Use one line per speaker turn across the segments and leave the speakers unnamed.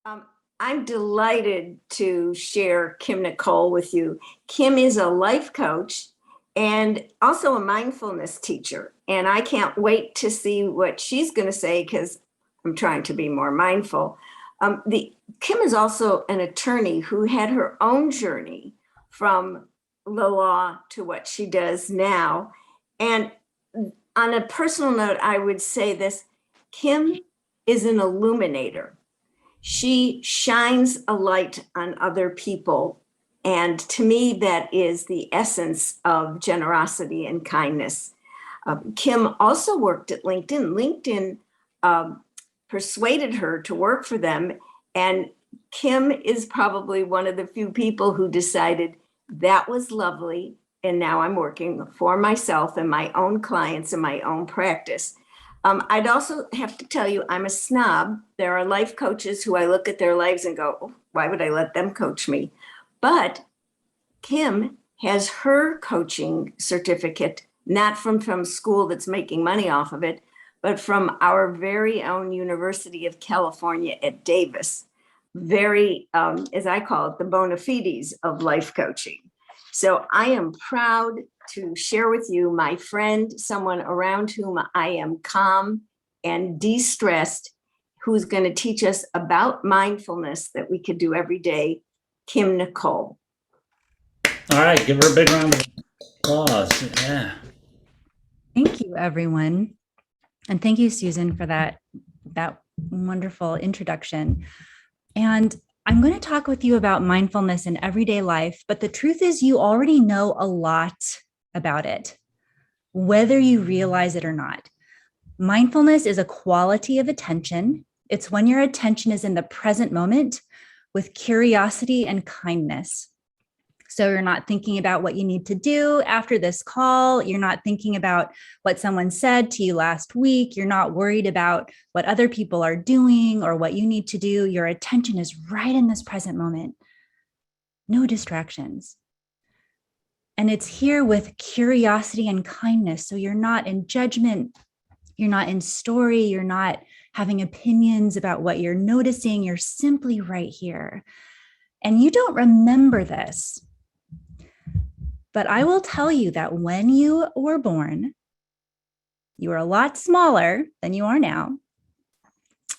Um, I'm delighted to share Kim Nicol with you. Kim is a life coach and also a mindfulness teacher. And I can't wait to see what she's going to say because I'm trying to be more mindful. Kim is also an attorney who had her own journey from the law to what she does now. And on a personal note, I would say this: Kim is an illuminator. She shines a light on other people. And to me, that is the essence of generosity and kindness. Kim also worked at LinkedIn. LinkedIn persuaded her to work for them. And Kim is probably one of the few people who decided that was lovely. And now I'm working for myself and my own clients and my own practice. I'd also have to tell you, I'm a snob. There are life coaches who I look at their lives and go, oh, why would I let them coach me? But Kim has her coaching certificate, not from school that's making money off of it, but from our very own University of California at Davis. Very, as I call it, the bona fides of life coaching. So I am proud to share with you my friend, someone around whom I am calm and de-stressed, who's going to teach us about mindfulness that we could do every day, Kim Nicol.
All right, give her a big round of applause. Yeah.
Thank you, everyone. And thank you, Susan, for that wonderful introduction. And I'm going to talk with you about mindfulness in everyday life, but the truth is you already know a lot about it, whether you realize it or not. Mindfulness is a quality of attention. It's when your attention is in the present moment with curiosity and kindness. So you're not thinking about what you need to do after this call. You're not thinking about what someone said to you last week. You're not worried about what other people are doing or what you need to do. Your attention is right in this present moment. No distractions. And it's here with curiosity and kindness. So you're not in judgment. You're not in story. You're not having opinions about what you're noticing. You're simply right here. And you don't remember this. But I will tell you that when you were born, you were a lot smaller than you are now.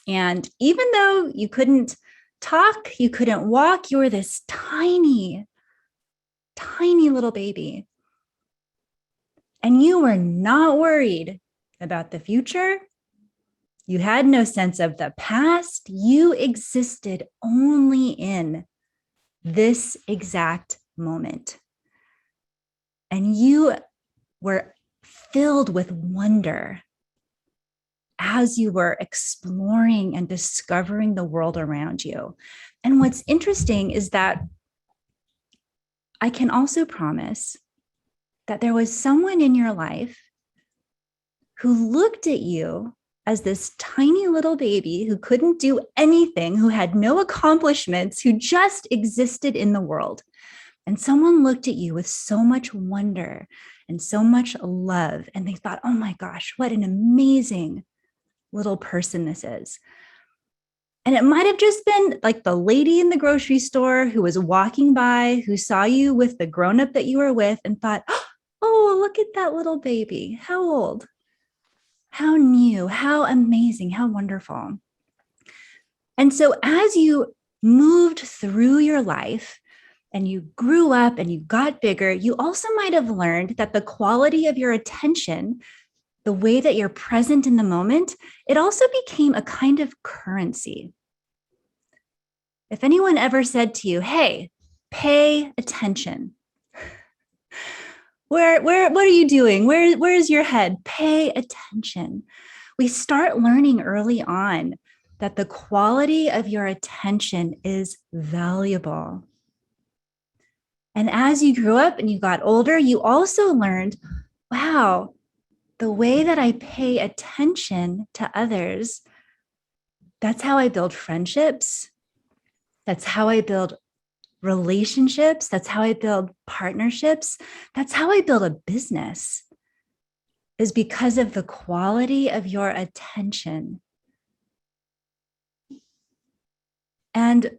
And even though you couldn't talk, you couldn't walk, you were this tiny, tiny little baby. And you were not worried about the future. You had no sense of the past. You existed only in this exact moment. And you were filled with wonder as you were exploring and discovering the world around you. And what's interesting is that I can also promise that there was someone in your life who looked at you as this tiny little baby who couldn't do anything, who had no accomplishments, who just existed in the world. And someone looked at you with so much wonder and so much love. And they thought, oh my gosh, what an amazing little person this is. And it might have just been like the lady in the grocery store who was walking by, who saw you with the grown-up that you were with and thought, oh, look at that little baby. How old? How new? How amazing? How wonderful. And so as you moved through your life, and you grew up and you got bigger, you also might have learned that the quality of your attention, the way that you're present in the moment, it also became a kind of currency. If anyone ever said to you, hey, pay attention. What are you doing? Where is your head? Pay attention. We start learning early on that the quality of your attention is valuable. And as you grew up and you got older, you also learned, wow, the way that I pay attention to others, that's how I build friendships. That's how I build relationships. That's how I build partnerships. That's how I build a business, is because of the quality of your attention. And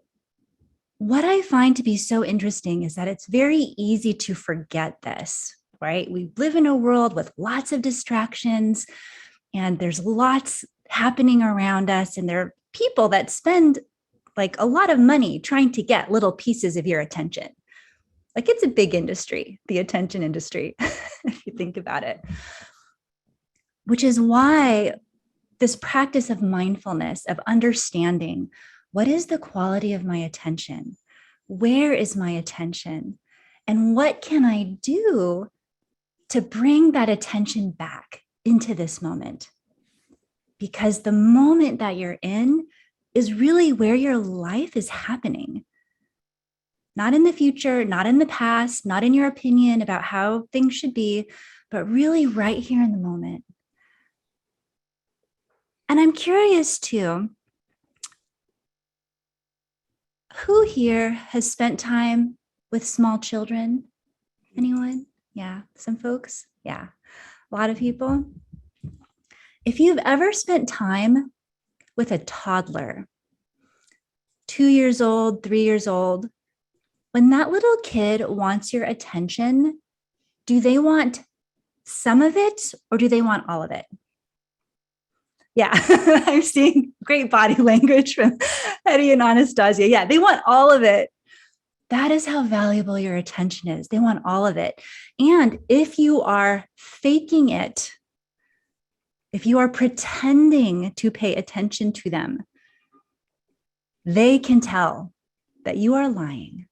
what I find to be so interesting is that it's very easy to forget this, right? We live in a world with lots of distractions, and there's lots happening around us, and there are people that spend like a lot of money trying to get little pieces of your attention. Like, it's a big industry, the attention industry, if you think about it. Which is why this practice of mindfulness, of understanding, what is the quality of my attention? Where is my attention? And what can I do to bring that attention back into this moment? Because the moment that you're in is really where your life is happening. Not in the future, not in the past, not in your opinion about how things should be, but really right here in the moment. And I'm curious too, who here has spent time with small children? Anyone? Yeah, some folks? Yeah, a lot of people. If you've ever spent time with a toddler, 2 years old, 3 years old, when that little kid wants your attention, do they want some of it or do they want all of it? Yeah, I'm seeing great body language from Hetty and Anastasia. Yeah, they want all of it. That is how valuable your attention is. They want all of it. And if you are faking it, if you are pretending to pay attention to them, they can tell that you are lying.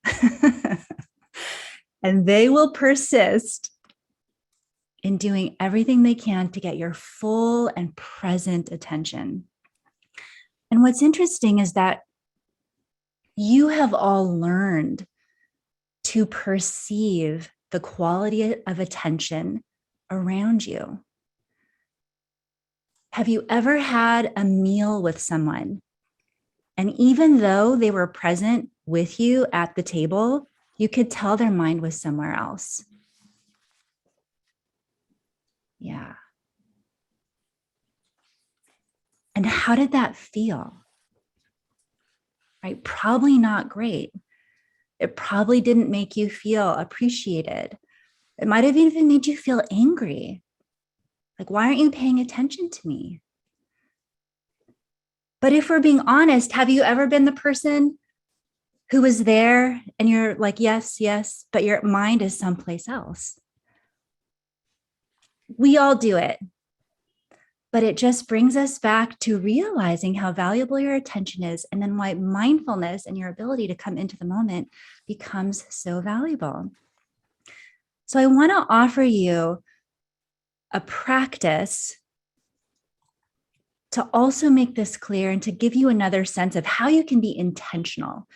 And they will persist in doing everything they can to get your full and present attention. And what's interesting is that you have all learned to perceive the quality of attention around you. Have you ever had a meal with someone, and even though they were present with you at the table, you could tell their mind was somewhere else? Yeah. And how did that feel? Right? Probably not great. It probably didn't make you feel appreciated. It might have even made you feel angry. Like, why aren't you paying attention to me? But if we're being honest, have you ever been the person who was there and you're like, yes, yes, but your mind is someplace else? We all do it. But it just brings us back to realizing how valuable your attention is, and then why mindfulness and your ability to come into the moment becomes so valuable. So I want to offer you a practice to also make this clear and to give you another sense of how you can be intentional.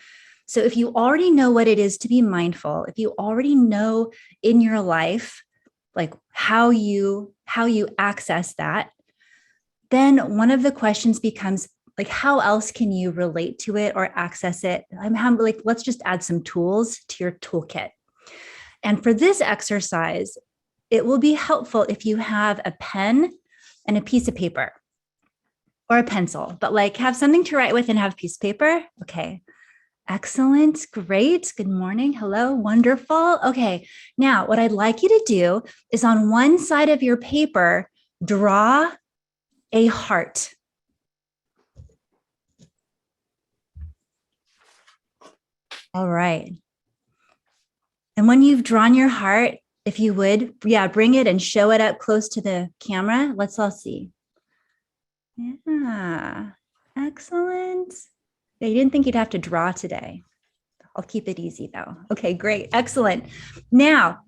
So if you already know what it is to be mindful, if you already know in your life, like how you access that, then one of the questions becomes, like, how else can you relate to it or access it? Let's just add some tools to your toolkit. And for this exercise, it will be helpful if you have a pen and a piece of paper or a pencil, but like have something to write with and have a piece of paper. Okay. Excellent. Great. Good morning. Hello. Wonderful. Okay. Now, what I'd like you to do is on one side of your paper, draw a heart. All right. And when you've drawn your heart, if you would, bring it and show it up close to the camera. Let's all see. Yeah. Excellent. Yeah, you didn't think you'd have to draw today. I'll keep it easy though. Okay, great. Excellent. Now,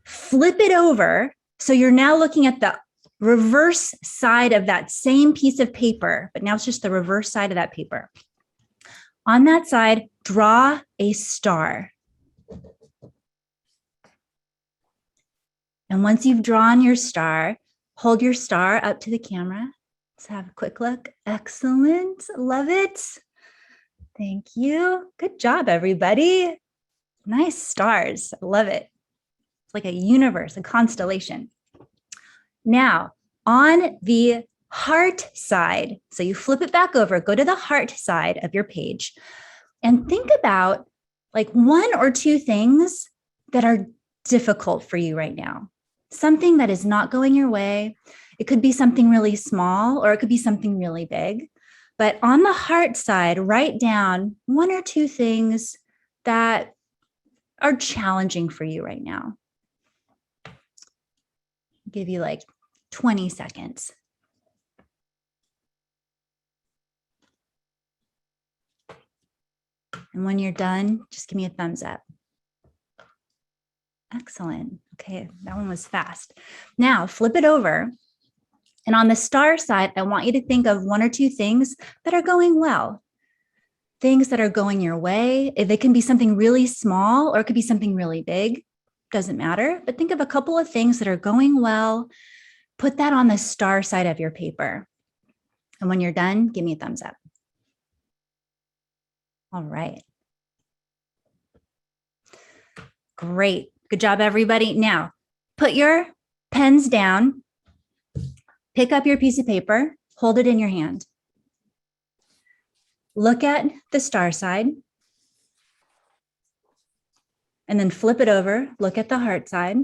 flip it over. So you're now looking at the reverse side of that same piece of paper, but now it's just the reverse side of that paper. On that side, draw a star. And once you've drawn your star, hold your star up to the camera. Let's have a quick look. Excellent. Love it. Thank you. Good job, everybody. Nice stars. I love it. It's like a universe, a constellation. Now, on the heart side, so you flip it back over, go to the heart side of your page. and think about like one or two things that are difficult for you right now. Something that is not going your way. It could be something really small, or it could be something really big. But on the heart side, write down one or two things that are challenging for you right now. I'll give you like 20 seconds. And when you're done, just give me a thumbs up. Excellent. Okay, that one was fast. Now flip it over. And on the star side, I want you to think of one or two things that are going well. Things that are going your way. It can be something really small, or it could be something really big. Doesn't matter. But think of a couple of things that are going well. Put that on the star side of your paper. And when you're done, give me a thumbs up. All right. Great. Good job, everybody. Now, put your pens down. Pick up your piece of paper. Hold it in your hand. Look at the star side. And then flip it over. Look at the heart side.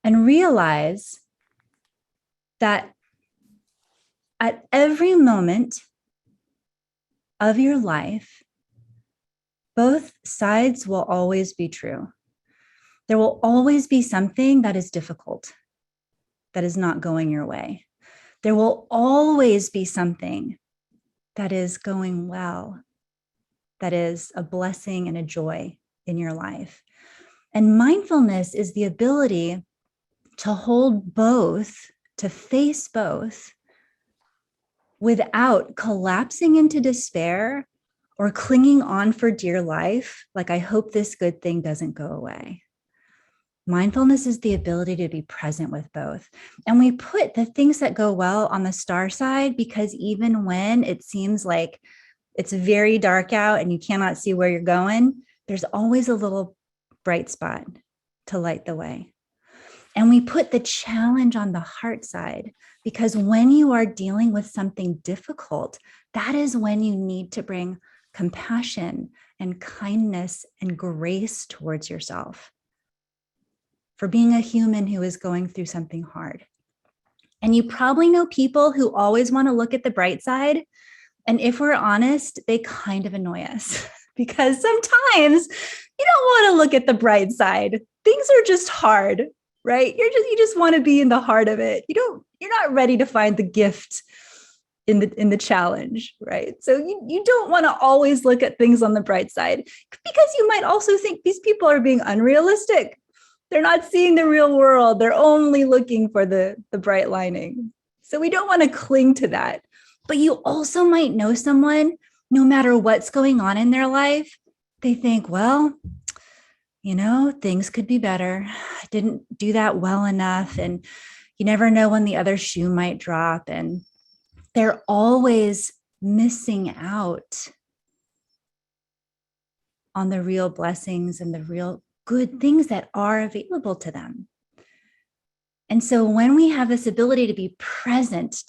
And realize that at every moment of your life, both sides will always be true. There will always be something that is difficult, that is not going your way. There will always be something that is going well, that is a blessing and a joy in your life. And mindfulness is the ability to hold both, to face both, without collapsing into despair or clinging on for dear life, like I hope this good thing doesn't go away. Mindfulness is the ability to be present with both. And we put the things that go well on the star side because even when it seems like it's very dark out and you cannot see where you're going, there's always a little bright spot to light the way. And we put the challenge on the heart side because when you are dealing with something difficult, that is when you need to bring compassion and kindness and grace towards yourself for being a human who is going through something hard. And you probably know people who always want to look at the bright side. And if we're honest, they kind of annoy us because sometimes you don't want to look at the bright side. Things are just hard, right? You just want to be in the heart of it. You're not ready to find the gift in the challenge, right? So you don't want to always look at things on the bright side because you might also think these people are being unrealistic. They're not seeing the real world. They're only looking for the bright lining. So we don't want to cling to that. But you also might know someone, no matter what's going on in their life, they think, well, things could be better. I didn't do that well enough. And you never know when the other shoe might drop. And they're always missing out on the real blessings and the real good things that are available to them. And so when we have this ability to be present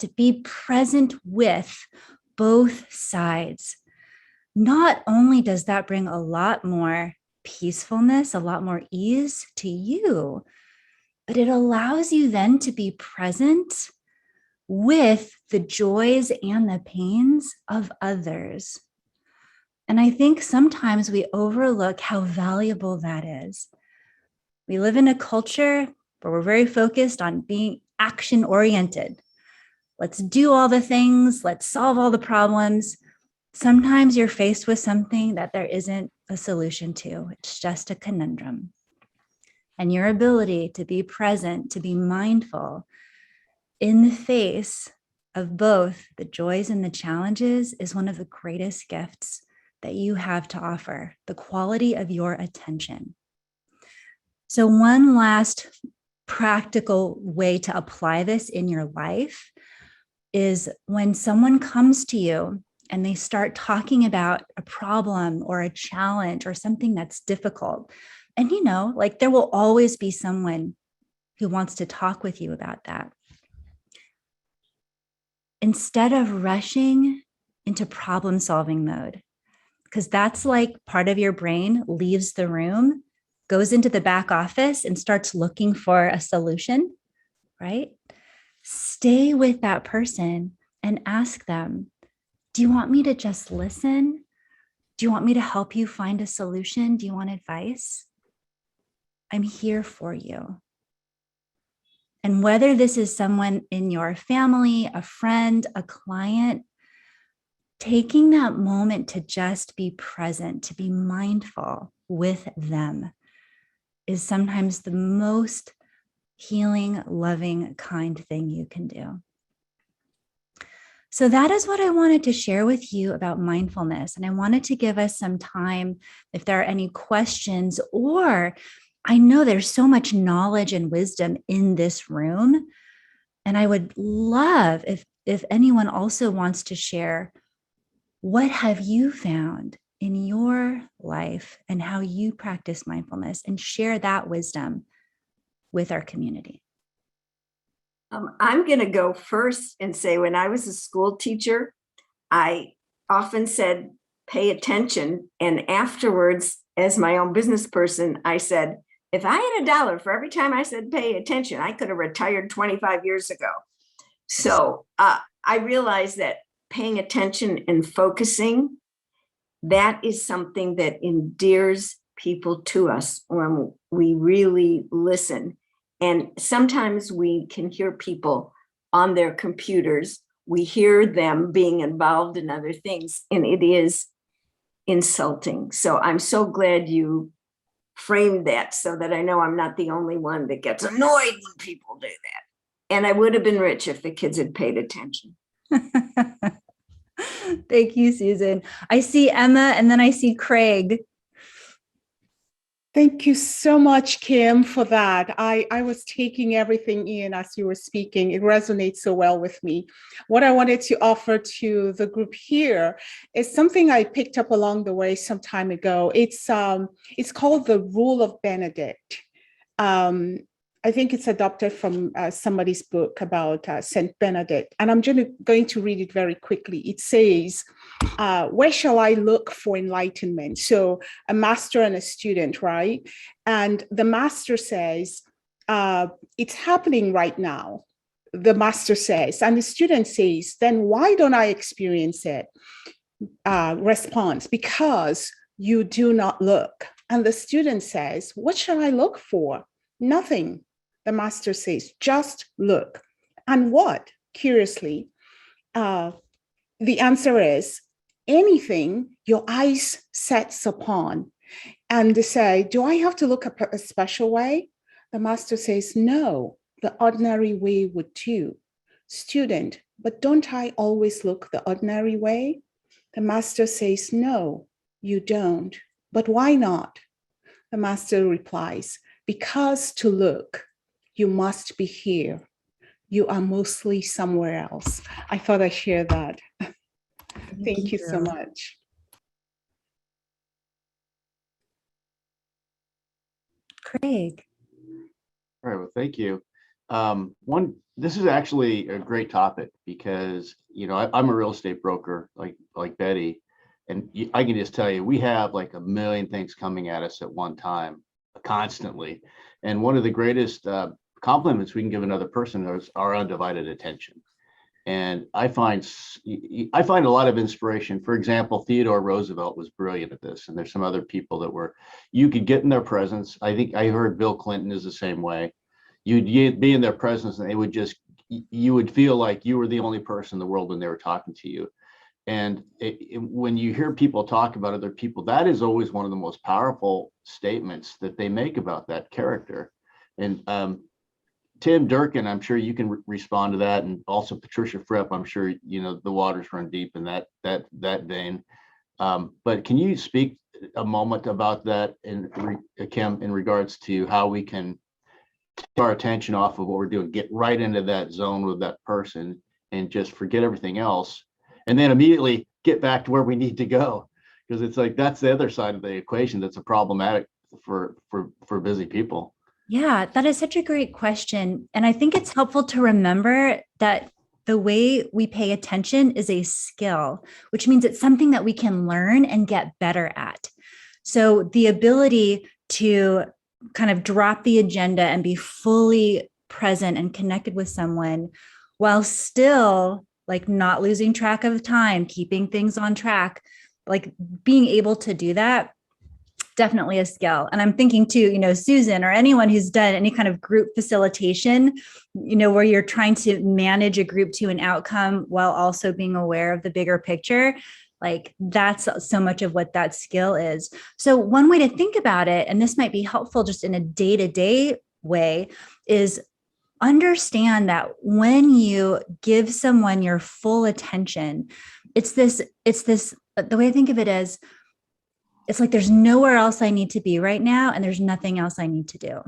with both sides, not only does that bring a lot more peacefulness, a lot more ease to you, but it allows you then to be present with the joys and the pains of others. And I think sometimes we overlook how valuable that is. We live in a culture where we're very focused on being action-oriented. Let's do all the things, let's solve all the problems. Sometimes you're faced with something that there isn't a solution to. It's just a conundrum. And your ability to be present, to be mindful in the face of both the joys and the challenges is one of the greatest gifts that you have to offer, the quality of your attention. So one last practical way to apply this in your life is when someone comes to you and they start talking about a problem or a challenge or something that's difficult. And there will always be someone who wants to talk with you about that. Instead of rushing into problem-solving mode, because that's like part of your brain leaves the room, goes into the back office and starts looking for a solution, right? Stay with that person and ask them, do you want me to just listen? Do you want me to help you find a solution? Do you want advice? I'm here for you. And whether this is someone in your family, a friend, a client, taking that moment to just be present, to be mindful with them is sometimes the most healing, loving, kind thing you can do. So that is what I wanted to share with you about mindfulness. And I wanted to give us some time if there are any questions, or I know there's so much knowledge and wisdom in this room. And I would love if anyone also wants to share, what have you found in your life and how you practice mindfulness, and share that wisdom with our community.
I'm going to go first and say, when I was a school teacher, I often said, pay attention. And afterwards, as my own business person, I said, if I had $1 for every time I said pay attention, I could have retired 25 years ago. So I realized that paying attention and focusing, that is something that endears people to us when we really listen. And sometimes we can hear people on their computers. We hear them being involved in other things, and it is insulting. So I'm so glad you framed that so that I know I'm not the only one that gets annoyed when people do that. And I would have been rich if the kids had paid attention.
Thank you, Susan. I see Emma, and then I see Craig.
Thank you so much, Kim, for that. I was taking everything in as you were speaking. It resonates so well with me. What I wanted to offer to the group here is something I picked up along the way some time ago. It's called the Rule of Benedict. I think it's adopted from somebody's book about Saint Benedict. And I'm going to read it very quickly. It says, where shall I look for enlightenment? So a master and a student, right? And the master says, it's happening right now. The master says, and the student says, then why don't I experience it? Response, because you do not look. And the student says, what shall I look for? Nothing. The master says, just look. And what? Curiously, the answer is anything your eyes sets upon. And they say, do I have to look a special way? The master says, no, the ordinary way would do. Student, but don't I always look the ordinary way? The master says, no, you don't. But why not? The master replies, because to look, you must be here. You are mostly somewhere else. I thought I'd share that. Thank you so much.
Craig.
All right, well, thank you. This is actually a great topic because, you know, I'm a real estate broker like Betty, and I can just tell you, we have like a million things coming at us at one time, constantly. And one of the greatest compliments we can give another person is our undivided attention. And I find a lot of inspiration. For example, Theodore Roosevelt was brilliant at this, and there's some other people that were, you could get in their presence. I think I heard Bill Clinton is the same way. You'd be in their presence and you would feel like you were the only person in the world when they were talking to you. And when you hear people talk about other people, that is always one of the most powerful statements that they make about that character. And Tim Durkin, I'm sure you can respond to that, and also Patricia Fripp. I'm sure you know the waters run deep in that vein. But can you speak a moment about that, Kim, in regards to how we can take our attention off of what we're doing, get right into that zone with that person, and just forget everything else, and then immediately get back to where we need to go? Because it's like that's the other side of the equation that's a problematic for busy people.
Yeah, that is such a great question. And I think it's helpful to remember that the way we pay attention is a skill, which means it's something that we can learn and get better at. So the ability to kind of drop the agenda and be fully present and connected with someone while still like not losing track of time, keeping things on track, like being able to do that, definitely a skill. And I'm thinking too, Susan or anyone who's done any kind of group facilitation, where you're trying to manage a group to an outcome while also being aware of the bigger picture, like that's so much of what that skill is. So one way to think about it, and this might be helpful just in a day-to-day way, is understand that when you give someone your full attention, the way I think of it is, it's like there's nowhere else I need to be right now, and there's nothing else I need to do.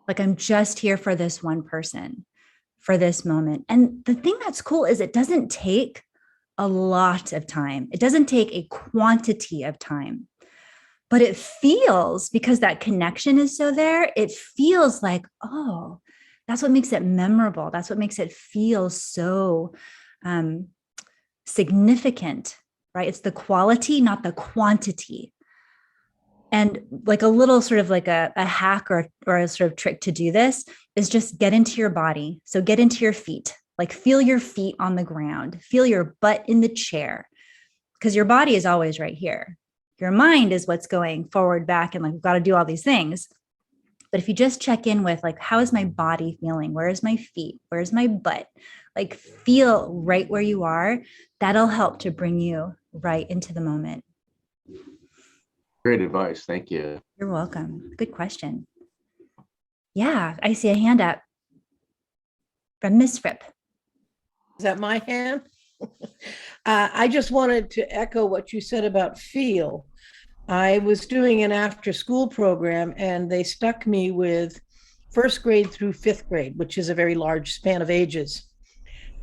Like I'm just here for this one person, for this moment. And the thing that's cool is it doesn't take a lot of time. It doesn't take a quantity of time, but it feels, because that connection is so there, it feels like, oh, that's what makes it memorable. That's what makes it feel so significant, right? It's the quality, not the quantity. And like a little sort of like a hack or a sort of trick to do this is just get into your body. So get into your feet, like feel your feet on the ground, feel your butt in the chair, because your body is always right here. Your mind is what's going forward, back, and like, we've got to do all these things. But if you just check in with like, how is my body feeling? Where is my feet? Where's my butt? Like feel right where you are. That'll help to bring you right into the moment.
Great advice. Thank you.
You're welcome. Good question. Yeah, I see a hand up from Miss Fripp.
Is that my hand? I just wanted to echo what you said about feel. I was doing an after-school program, and they stuck me with first grade through fifth grade, which is a very large span of ages.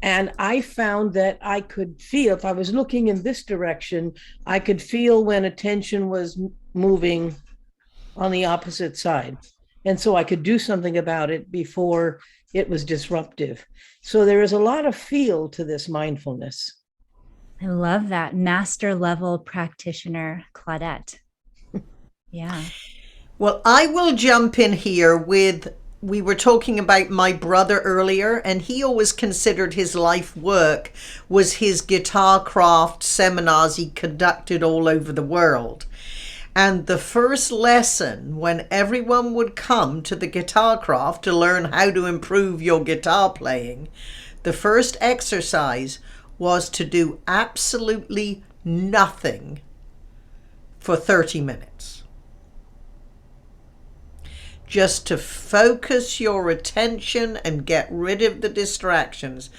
And I found that I could feel, if I was looking in this direction, I could feel when attention was moving on the opposite side. And so I could do something about it before it was disruptive. So there is a lot of feel to this mindfulness.
I love that. Master level practitioner, Claudette. Yeah.
Well, I will jump in here we were talking about my brother earlier, and he always considered his life work was his guitar craft seminars he conducted all over the world. And the first lesson, when everyone would come to the guitar craft to learn how to improve your guitar playing, the first exercise was to do absolutely nothing for 30 minutes. Just to focus your attention and get rid of the distractions.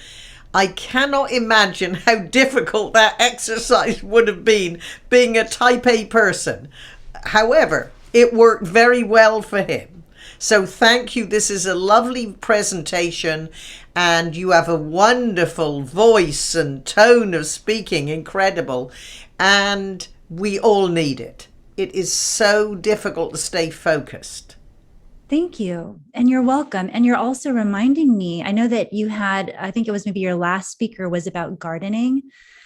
I cannot imagine how difficult that exercise would have been, being a type A person. However, it worked very well for him. So thank you. This is a lovely presentation, and you have a wonderful voice and tone of speaking, incredible. And we all need it. It is so difficult to stay focused.
Thank you. And you're welcome. And you're also reminding me, I know that you had, I think it was maybe your last speaker was about gardening.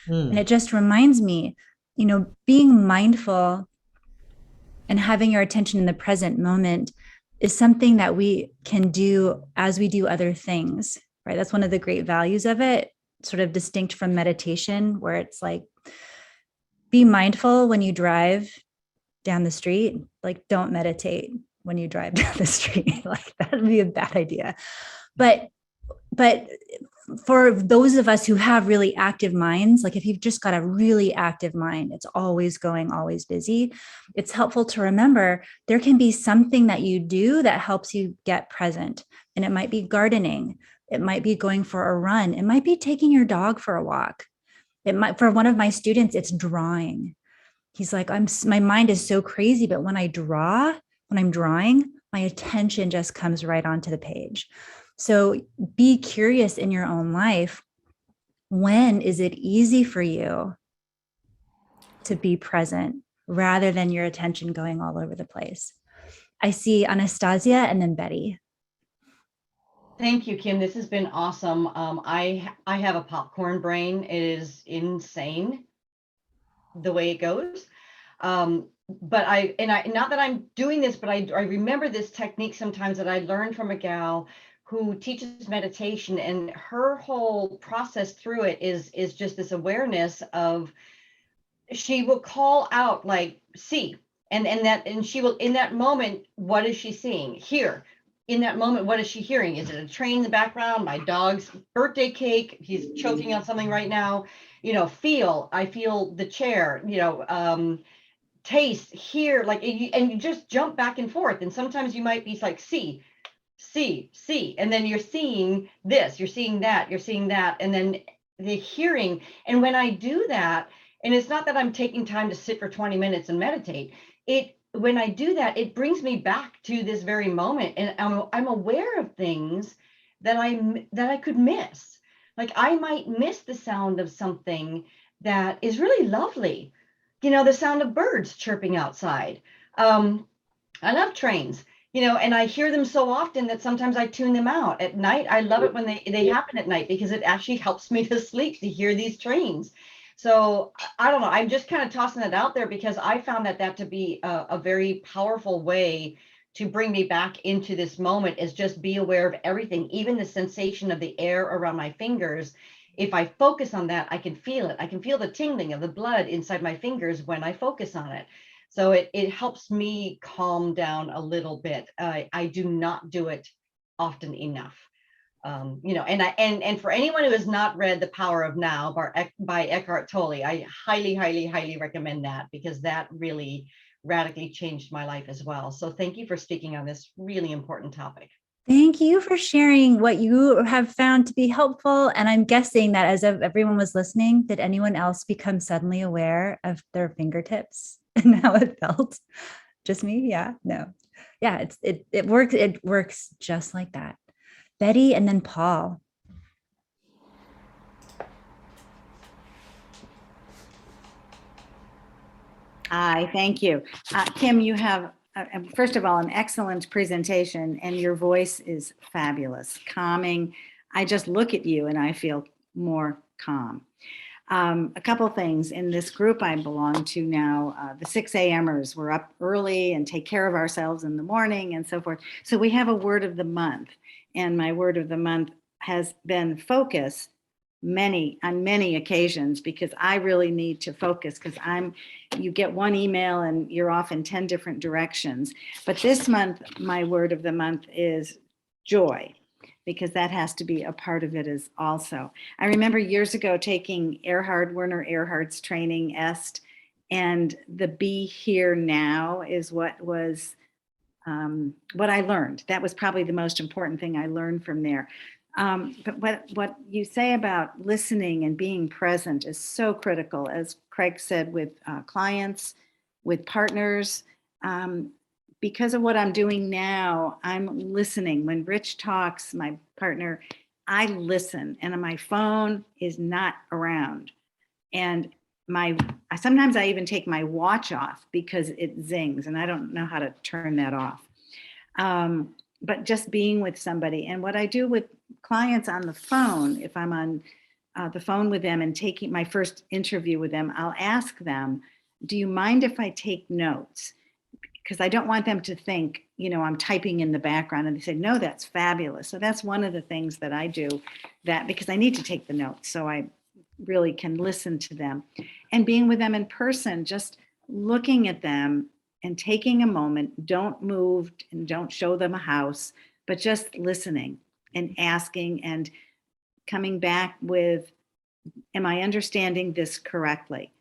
And it just reminds me, being mindful and having your attention in the present moment is something that we can do as we do other things, right? That's one of the great values of it, sort of distinct from meditation, where it's like, be mindful when you drive down the street, like don't meditate when you drive down the street. Like that would be a bad idea. But for those of us who have really active minds, like if you've just got a really active mind, it's always going, always busy. It's helpful to remember there can be something that you do that helps you get present. And it might be gardening. It might be going for a run. It might be taking your dog for a walk. It might, for one of my students, it's drawing. He's like, my mind is so crazy, but when I'm drawing, my attention just comes right onto the page. So be curious in your own life. When is it easy for you to be present rather than your attention going all over the place? I see Anastasia and then Betty.
Thank you, Kim. This has been awesome. I have a popcorn brain. It is insane the way it goes. But not that I'm doing this, but I remember this technique sometimes that I learned from a gal who teaches meditation, and her whole process through it is just this awareness of, she will call out like see, and she will, in that moment, what is she seeing? Hear. In that moment, what is she hearing? Is it a train in the background? My dog's birthday cake? He's choking on something right now. Feel. I feel the chair. Taste, hear, like, and you just jump back and forth. And sometimes you might be like, see, and then you're seeing this, you're seeing that, and then the hearing. And when I do that, and it's not that I'm taking time to sit for 20 minutes and meditate, when I do that, it brings me back to this very moment, and I'm aware of things that I could miss. Like, I might miss the sound of something that is really lovely. The sound of birds chirping outside. I love trains, and I hear them so often that sometimes I tune them out at night. I love it when they happen at night, because it actually helps me to sleep to hear these trains. So I don't know. I'm just kind of tossing it out there because I found that to be a very powerful way to bring me back into this moment, is just be aware of everything, even the sensation of the air around my fingers. If I focus on that, I can feel it. I can feel the tingling of the blood inside my fingers when I focus on it. So it helps me calm down a little bit. I do not do it often enough. And for anyone who has not read The Power of Now by Eckhart Tolle, I highly, highly, highly recommend that, because that really radically changed my life as well. So thank you for speaking on this really important topic.
Thank you for sharing what you have found to be helpful. And I'm guessing that as everyone was listening, did anyone else become suddenly aware of their fingertips and how it felt? Just me? Yeah, no. Yeah, it works. It works just like that. Betty and then Paul.
Hi, thank you. Kim, you have, first of all, an excellent presentation, and your voice is fabulous, calming. I just look at you and I feel more calm. A couple things. In this group I belong to now, the 6 a.m.ers, we're up early and take care of ourselves in the morning and so forth. So we have a word of the month, and my word of the month has been focus on many occasions, because I really need to focus, because you get one email and you're off in 10 different directions. But this month, my word of the month is joy, because that has to be a part of it as also. I remember years ago taking Werner Erhard's training, EST, and the be here now is what I learned. That was probably the most important thing I learned from there. But what you say about listening and being present is so critical, as Craig said, with clients, with partners. Because of what I'm doing now, I'm listening. When Rich talks, my partner, I listen, and my phone is not around. And sometimes I even take my watch off because it zings, and I don't know how to turn that off. But just being with somebody. And what I do with clients on the phone, if I'm on the phone with them and taking my first interview with them, I'll ask them, do you mind if I take notes? Because I don't want them to think, I'm typing in the background, and they say, no, that's fabulous. So that's one of the things that I do, that because I need to take the notes so I really can listen to them. And being with them in person, just looking at them and taking a moment, don't move and don't show them a house, but just listening and asking and coming back with, am I understanding this correctly?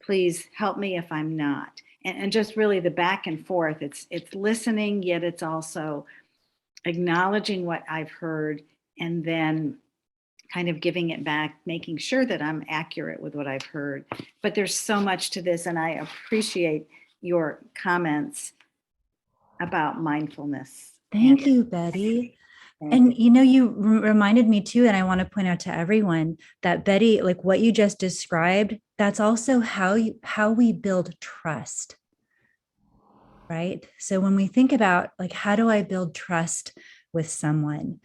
Please help me if I'm not. And just really the back and forth. It's listening, yet it's also acknowledging what I've heard, and then kind of giving it back, making sure that I'm accurate with what I've heard. But there's so much to this, and I appreciate your comments about mindfulness.
Thank you, Betty. And you reminded me too, and I want to point out to everyone that Betty, like what you just described, that's also how we build trust, right? So when we think about like, how do I build trust with someone?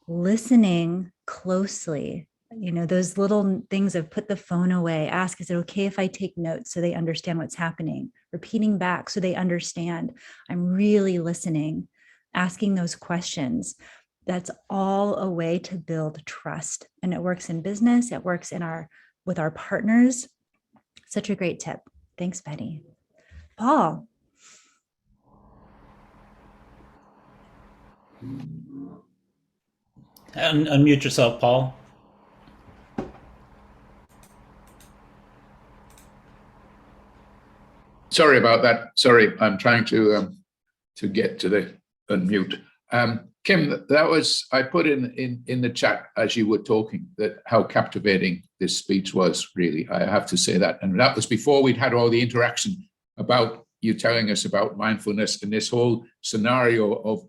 listening closely, those little things of put the phone away, ask, is it okay if I take notes so they understand what's happening? Repeating back so they understand I'm really listening, asking those questions. That's all a way to build trust. And it works in business, it works with our partners. Such a great tip. Thanks, Betty. Paul.
Unmute yourself, Paul.
Sorry about that. Sorry, I'm trying to get to the unmute. Kim, that was, I put in the chat as you were talking that how captivating this speech was, really. I have to say that. And that was before we'd had all the interaction about you telling us about mindfulness and this whole scenario of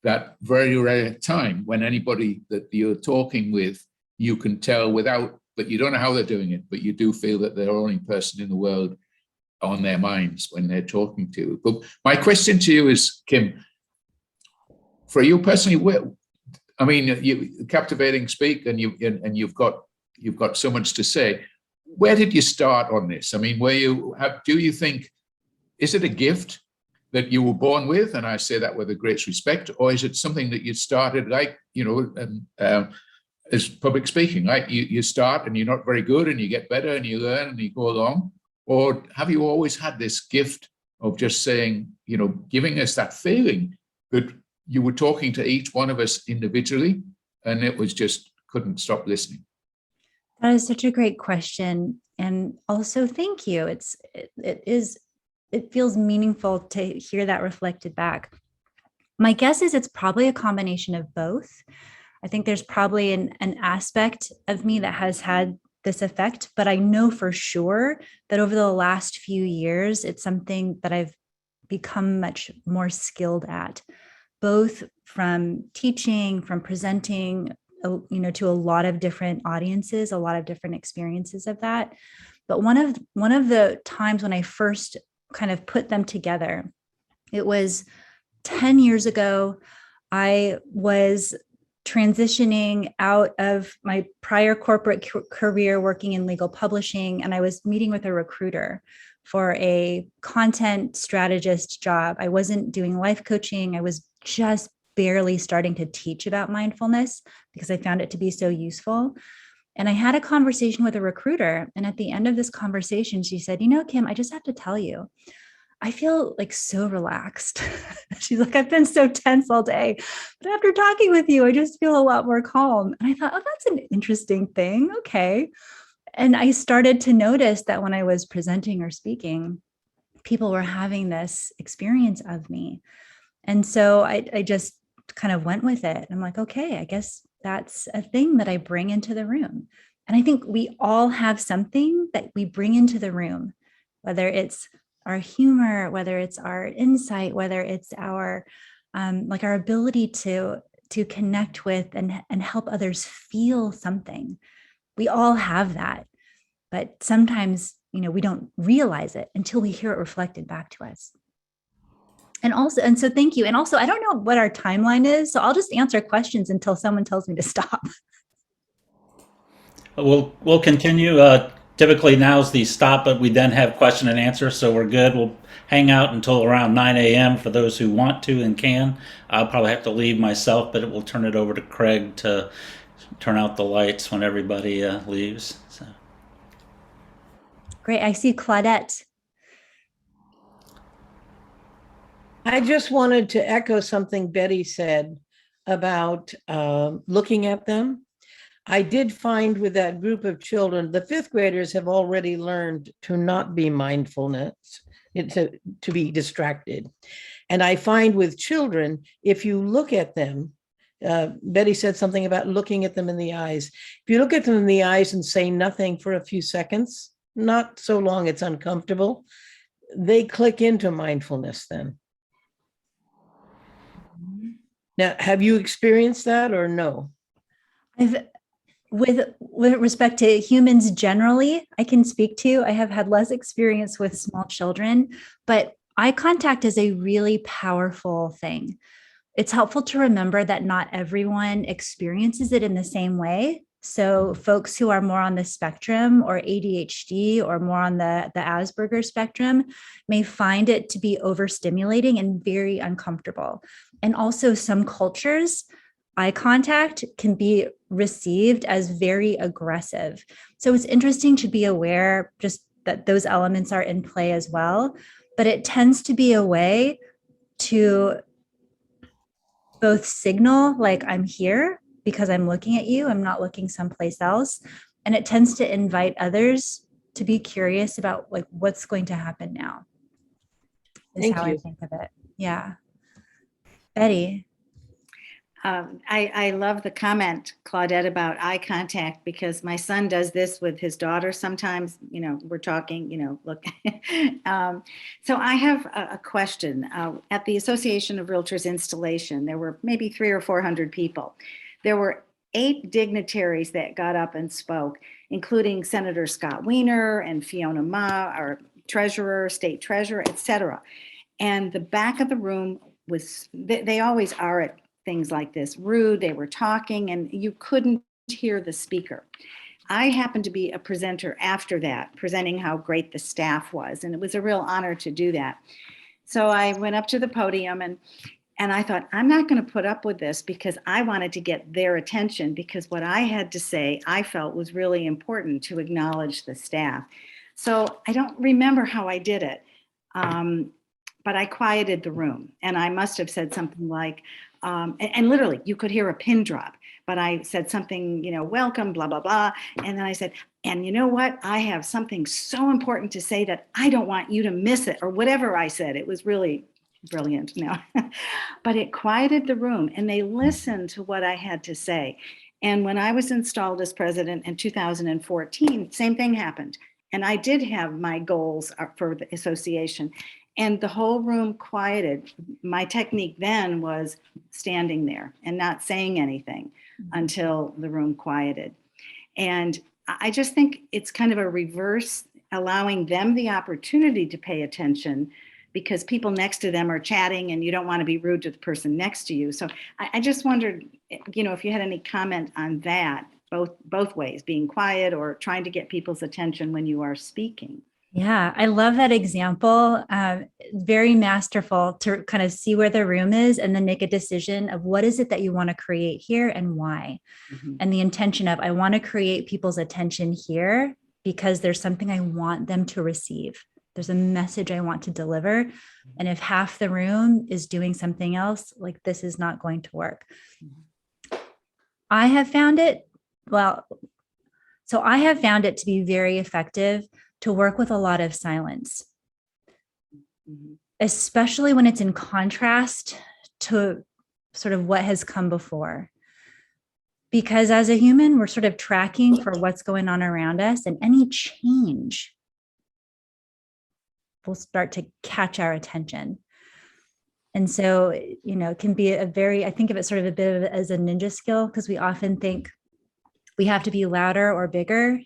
that very rare time when anybody that you're talking with, you can tell without, but you don't know how they're doing it, but you do feel that they're the only person in the world on their minds when they're talking to you. But my question to you is, Kim, for you personally, I mean, you captivating speak, and you've got so much to say. Where did you start on this? I mean, do you think, is it a gift that you were born with? And I say that with the greatest respect, or is it something that you started like, as public speaking, right? You start and you're not very good and you get better and you learn and you go along. Or have you always had this gift of just saying, giving us that feeling that you were talking to each one of us individually and it was just couldn't stop listening?
That is such a great question. And also, thank you. It feels meaningful to hear that reflected back. My guess is it's probably a combination of both. I think there's probably an aspect of me that has had this effect, but I know for sure that over the last few years, it's something that I've become much more skilled at, both from teaching, from presenting, to a lot of different audiences, a lot of different experiences of that. But one of the times when I first kind of put them together, it was 10 years ago. I was transitioning out of my prior corporate career working in legal publishing, and I was meeting with a recruiter for a content strategist job. I wasn't doing life coaching. I was just barely starting to teach about mindfulness because I found it to be so useful. And I had a conversation with a recruiter, and at the end of this conversation, she said, Kim, I just have to tell you, I feel like so relaxed. She's like, I've been so tense all day, but after talking with you, I just feel a lot more calm. And I thought, oh, that's an interesting thing. Okay. And I started to notice that when I was presenting or speaking, people were having this experience of me. And so I just kind of went with it. I'm like, okay, I guess that's a thing that I bring into the room. And I think we all have something that we bring into the room, whether it's our humor, whether it's our insight, whether it's our our ability to connect with and help others feel something. We all have that, but sometimes we don't realize it until we hear it reflected back to us. And so thank you. And also, I don't know what our timeline is, so I'll just answer questions until someone tells me to stop.
We'll continue. Typically now's the stop, but we then have question and answer, so we're good. We'll hang out until around 9 a.m. for those who want to and can. I'll probably have to leave myself, but we'll turn it over to Craig to turn out the lights when everybody leaves. So.
Great. I see Claudette.
I just wanted to echo something Betty said about looking at them. I did find with that group of children, the fifth graders have already learned to not be mindfulness, to be distracted. And I find with children, if you look at them, Betty said something about looking at them in the eyes. If you look at them in the eyes and say nothing for a few seconds, not so long it's uncomfortable, they click into mindfulness then. Now, have you experienced that or no?
With respect to humans generally, I can speak to. I have had less experience with small children, but eye contact is a really powerful thing. it's helpful to remember that not everyone experiences it in the same way. So folks who are more on the spectrum or ADHD or more on the Asperger spectrum may find it to be overstimulating and very uncomfortable. And also some cultures, eye contact can be received as very aggressive. So it's interesting to be aware just that those elements are in play as well, but it tends to be a way to both signal like I'm here because I'm looking at you, I'm not looking someplace else. And it tends to invite others to be curious about like what's going to happen now. Is
Thank
how
you.
I think of it. Yeah. Betty.
I love the comment, Claudette, about eye contact, because my son does this with his daughter sometimes. You know, we're talking, you know, look. So I have a question. At the Association of Realtors installation, there were maybe 300 or 400 people. There were 8 dignitaries that got up and spoke, including Senator Scott Wiener and Fiona Ma, our treasurer, state treasurer, et cetera. And the back of the room was, they always are at things like this, rude. They were talking and you couldn't hear the speaker. I happened to be a presenter after that, presenting how great the staff was. And it was a real honor to do that. So I went up to the podium and I thought, I'm not going to put up with this, because I wanted to get their attention, because what I had to say, I felt was really important to acknowledge the staff. So I don't remember how I did it, but I quieted the room, and I must have said something like, and literally you could hear a pin drop, but I said something, you know, welcome, blah, blah, blah. And then I said, and you know what? I have something so important to say that I don't want you to miss it, or whatever I said. It was really brilliant. No, but it quieted the room and they listened to what I had to say. And when I was installed as president in 2014, same thing happened. And I did have my goals for the association. And the whole room quieted. My technique then was standing there and not saying anything until the room quieted. And I just think it's kind of a reverse, allowing them the opportunity to pay attention, because people next to them are chatting and you don't want to be rude to the person next to you. So I just wondered, you know, if you had any comment on that, both ways, being quiet or trying to get people's attention when you are speaking.
Yeah, I love that example. Very masterful to kind of see where the room is and then make a decision of what is it that you want to create here and why. Mm-hmm. And the intention of, I want to create people's attention here because there's something I want them to receive. There's a message I want to deliver. And if half the room is doing something else, like this is not going to work. I have found it to be very effective to work with a lot of silence, especially when it's in contrast to sort of what has come before. Because as a human, we're sort of tracking for what's going on around us, and any change will start to catch our attention. And so, you know, it can be I think of it sort of a bit as a ninja skill, because we often think we have to be louder or bigger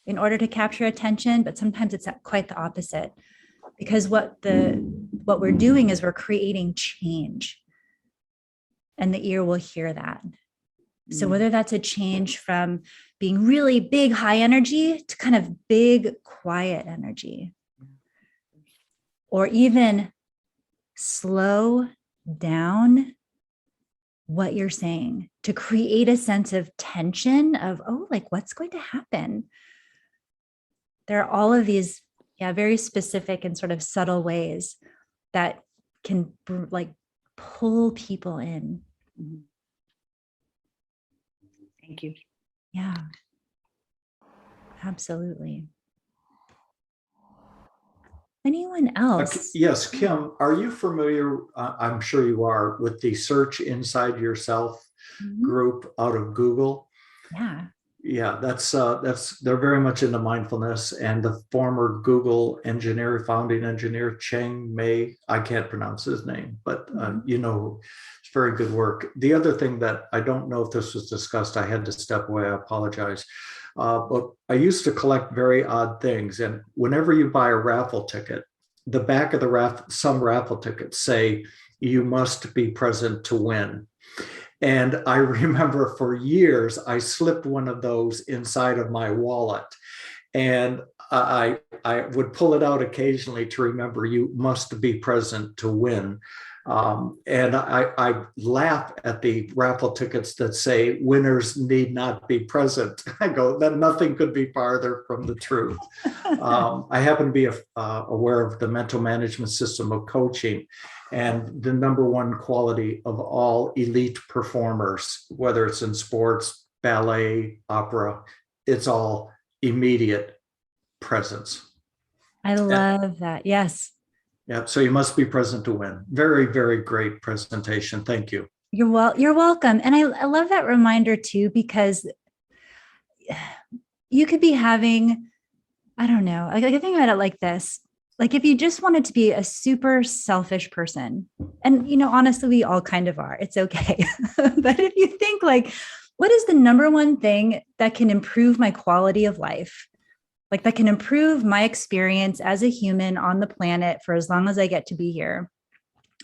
in order to capture attention, but sometimes it's quite the opposite, because what we're doing is we're creating change, and the ear will hear that. So whether that's a change from being really big, high energy to kind of big, quiet energy, or even slow down what you're saying to create a sense of tension of, oh, like what's going to happen? There are all of these, very specific and sort of subtle ways that can like pull people in.
Thank you.
Yeah, absolutely. Anyone else?
Yes, Kim, are you familiar, I'm sure you are, with the Search Inside Yourself group out of Google?
Yeah.
Yeah, they're very much into mindfulness, and the former Google founding engineer, Cheng Mei, I can't pronounce his name, but it's very good work. The other thing that I don't know if this was discussed, I had to step away, I apologize. But I used to collect very odd things. And whenever you buy a raffle ticket, the back of the some raffle tickets say, you must be present to win. And I remember for years, I slipped one of those inside of my wallet. And I would pull it out occasionally to remember you must be present to win. And I laugh at the raffle tickets that say winners need not be present. I go, that nothing could be farther from the truth. I happen to be aware of the mental management system of coaching, and the number one quality of all elite performers, whether it's in sports, ballet, opera, it's all immediate presence.
I love that. Yes.
Yeah, so you must be present to win. Very, very great presentation. Thank you.
You're welcome. And I love that reminder too, because you could be having, I don't know, I think about it like this. Like if you just wanted to be a super selfish person, and honestly, we all kind of are, it's okay. But if you think like, what is the number one thing that can improve my quality of life? Like that can improve my experience as a human on the planet for as long as I get to be here.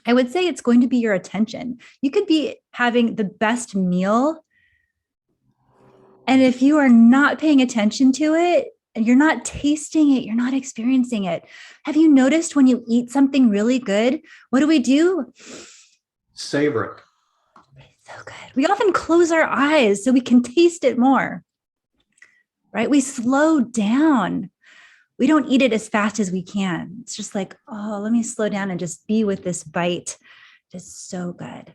I would say it's going to be your attention. You could be having the best meal, and if you are not paying attention to it, and you're not tasting it, you're not experiencing it. Have you noticed when you eat something really good, what do?
Savor it.
So good. We often close our eyes so we can taste it more. Right? We slow down. We don't eat it as fast as we can. It's just like, oh, let me slow down and just be with this bite. Just so good.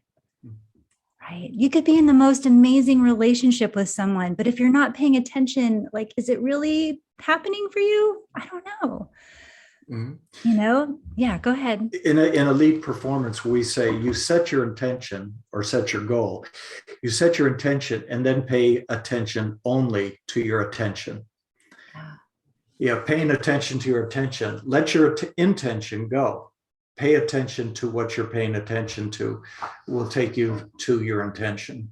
Right? You could be in the most amazing relationship with someone, but if you're not paying attention, like, is it really happening for you? I don't know.
Mm-hmm.
Yeah, go ahead.
In elite performance, we say you set your intention or set your goal. You set your intention and then pay attention only to your attention. Yeah, paying attention to your attention. Let your intention go. Pay attention to what you're paying attention to. Will take you to your intention.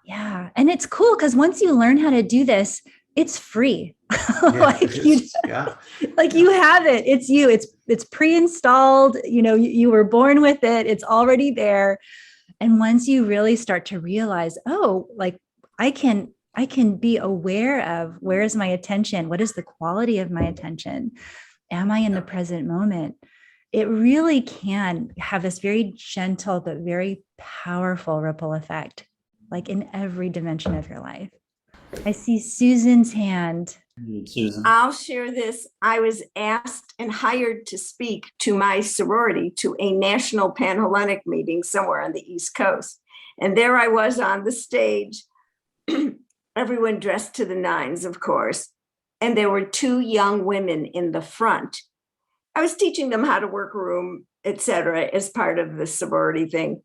Yeah, and it's cool because once you learn how to do this, it's free. Like you have it. It's you. It's pre-installed. You were born with it. It's already there. And once you really start to realize, oh, like I can be aware of where is my attention? What is the quality of my attention? Am I in the present moment? It really can have this very gentle but very powerful ripple effect, like in every dimension of your life. I see Susan's hand.
Susan.
I'll share this. I was asked and hired to speak to my sorority to a national Panhellenic meeting somewhere on the East Coast. And there I was on the stage, everyone dressed to the nines, of course. And there were two young women in the front. I was teaching them how to work a room, etc., as part of the sorority thing.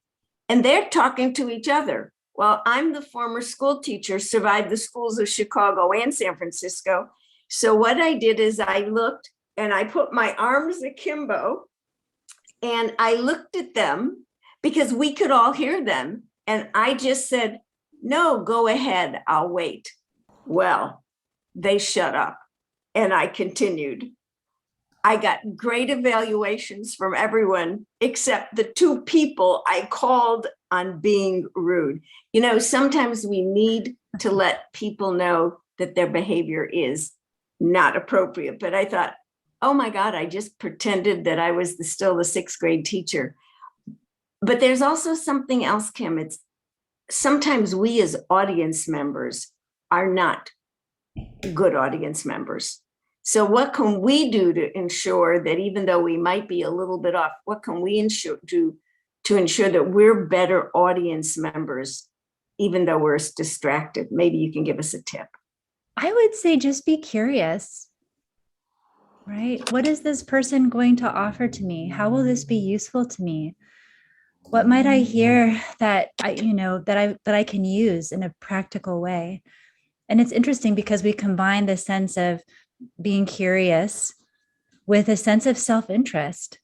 And they're talking to each other. Well, I'm the former school teacher, survived the schools of Chicago and San Francisco. So what I did is I looked and I put my arms akimbo and I looked at them because we could all hear them. And I just said, no, go ahead, I'll wait. Well, they shut up and I continued. I got great evaluations from everyone except the two people I called on being rude. Sometimes we need to let people know that their behavior is not appropriate. But I thought, oh my God, I just pretended that I was still the sixth grade teacher. But there's also something else, Kim. It's sometimes we as audience members are not good audience members. So what can we do to ensure that even though we might be a little bit off, what can we do to ensure that we're better audience members, even though we're distracted? Maybe you can give us a tip.
I would say just be curious, right? What is this person going to offer to me? How will this be useful to me? What might I hear that I can use in a practical way? And it's interesting because we combine the sense of being curious with a sense of self-interest,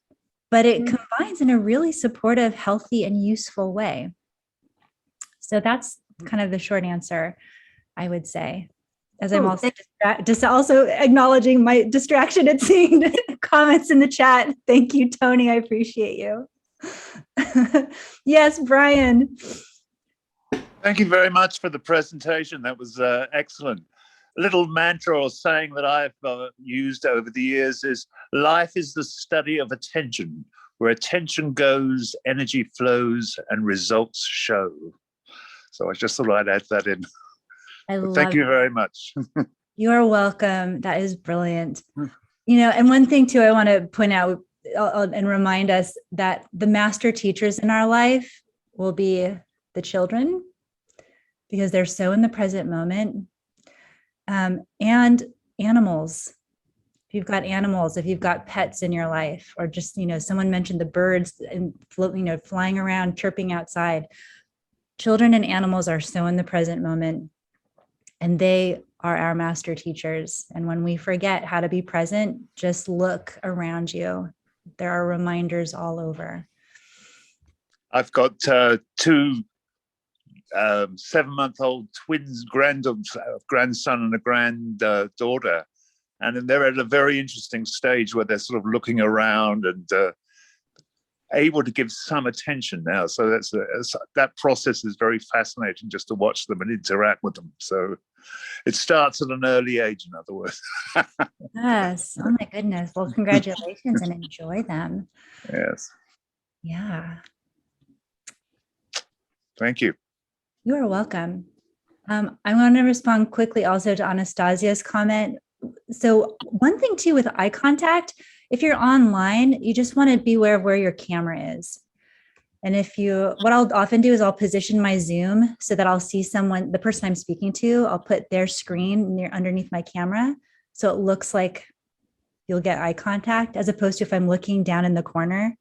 but it combines in a really supportive, healthy, and useful way. So that's kind of the short answer, I would say. As I'm also just also acknowledging my distraction at seeing the comments in the chat. Thank you, Tony. I appreciate you. Yes, Brian.
Thank you very much for the presentation. That was excellent. A little mantra or saying that I've used over the years is life is the study of attention. Where attention goes, energy flows and results show. So I just thought I'd add that in. Thank you very much.
You're welcome. That is brilliant. And one thing too, I want to point out and remind us that the master teachers in our life will be the children, because they're so in the present moment, and animals. If you've got animals, if you've got pets in your life, or just, someone mentioned the birds and flying around, chirping outside. Children and animals are so in the present moment, and they are our master teachers. And when we forget how to be present, just look around you. There are reminders all over.
I've got two 7-month-old twins, grandson and a granddaughter. And then they're at a very interesting stage where they're sort of looking around and able to give some attention now. So that process is very fascinating, just to watch them and interact with them. So it starts at an early age, in other words.
Yes. Oh my goodness. Well, congratulations and enjoy them.
Yes.
Yeah.
Thank you.
You are welcome. I want to respond quickly also to Anastasia's comment. So one thing too with eye contact, if you're online, you just want to be aware of where your camera is. And what I'll often do is I'll position my Zoom so that I'll see the person I'm speaking to, I'll put their screen underneath my camera. So it looks like you'll get eye contact, as opposed to if I'm looking down in the corner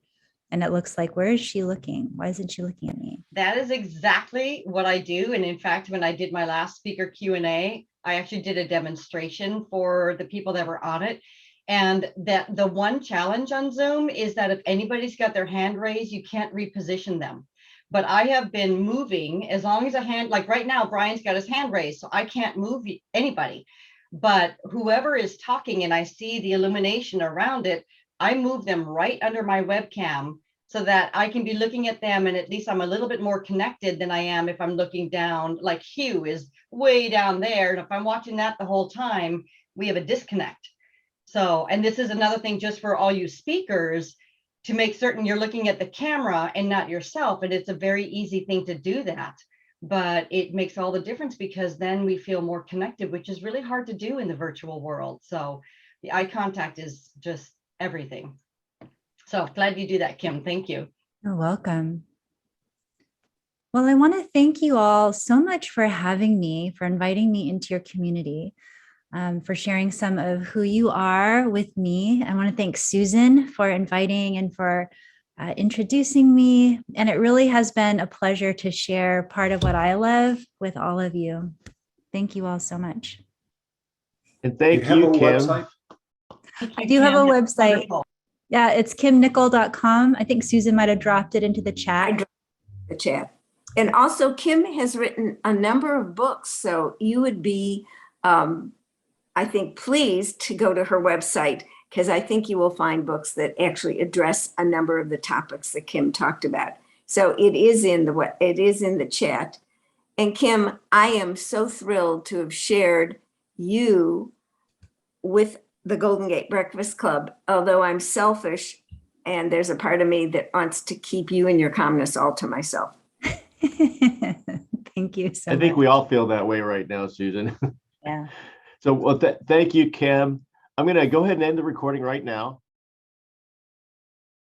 and it looks like, where is she looking? Why isn't she looking at me?
That is exactly what I do. And in fact, when I did my last speaker Q&A, I actually did a demonstration for the people that were on it. And that the one challenge on Zoom is that if anybody's got their hand raised, you can't reposition them. But I have been moving as long as a hand, like right now, Brian's got his hand raised, so I can't move anybody. But whoever is talking and I see the illumination around it, I move them right under my webcam so that I can be looking at them, and at least I'm a little bit more connected than I am if I'm looking down, like Hugh is way down there. And if I'm watching that the whole time, we have a disconnect. So, and this is another thing just for all you speakers, to make certain you're looking at the camera and not yourself. And it's a very easy thing to do that, but it makes all the difference, because then we feel more connected, which is really hard to do in the virtual world. So the eye contact is just everything. So glad you do that, Kim. Thank you.
You're welcome. Well, I want to thank you all so much for having me, for inviting me into your community. For sharing some of who you are with me. I want to thank Susan for inviting and for introducing me. And it really has been a pleasure to share part of what I love with all of you. Thank you all so much.
And thank
You have
you,
a
Kim.
website?
I do have a website. Yeah, it's kimnicol.com. I think Susan might have dropped it into the chat.
The chat. And also Kim has written a number of books, so you would be I think pleased to go to her website, because I think you will find books that actually address a number of the topics that Kim talked about. So it is in the chat. And Kim, I am so thrilled to have shared you with the Golden Gate Breakfast Club, although I'm selfish and there's a part of me that wants to keep you and your calmness all to myself.
Thank you so much.
I think we all feel that way right now, Susan.
Yeah.
So well, thank you, Kim. I'm going to go ahead and end the recording right now.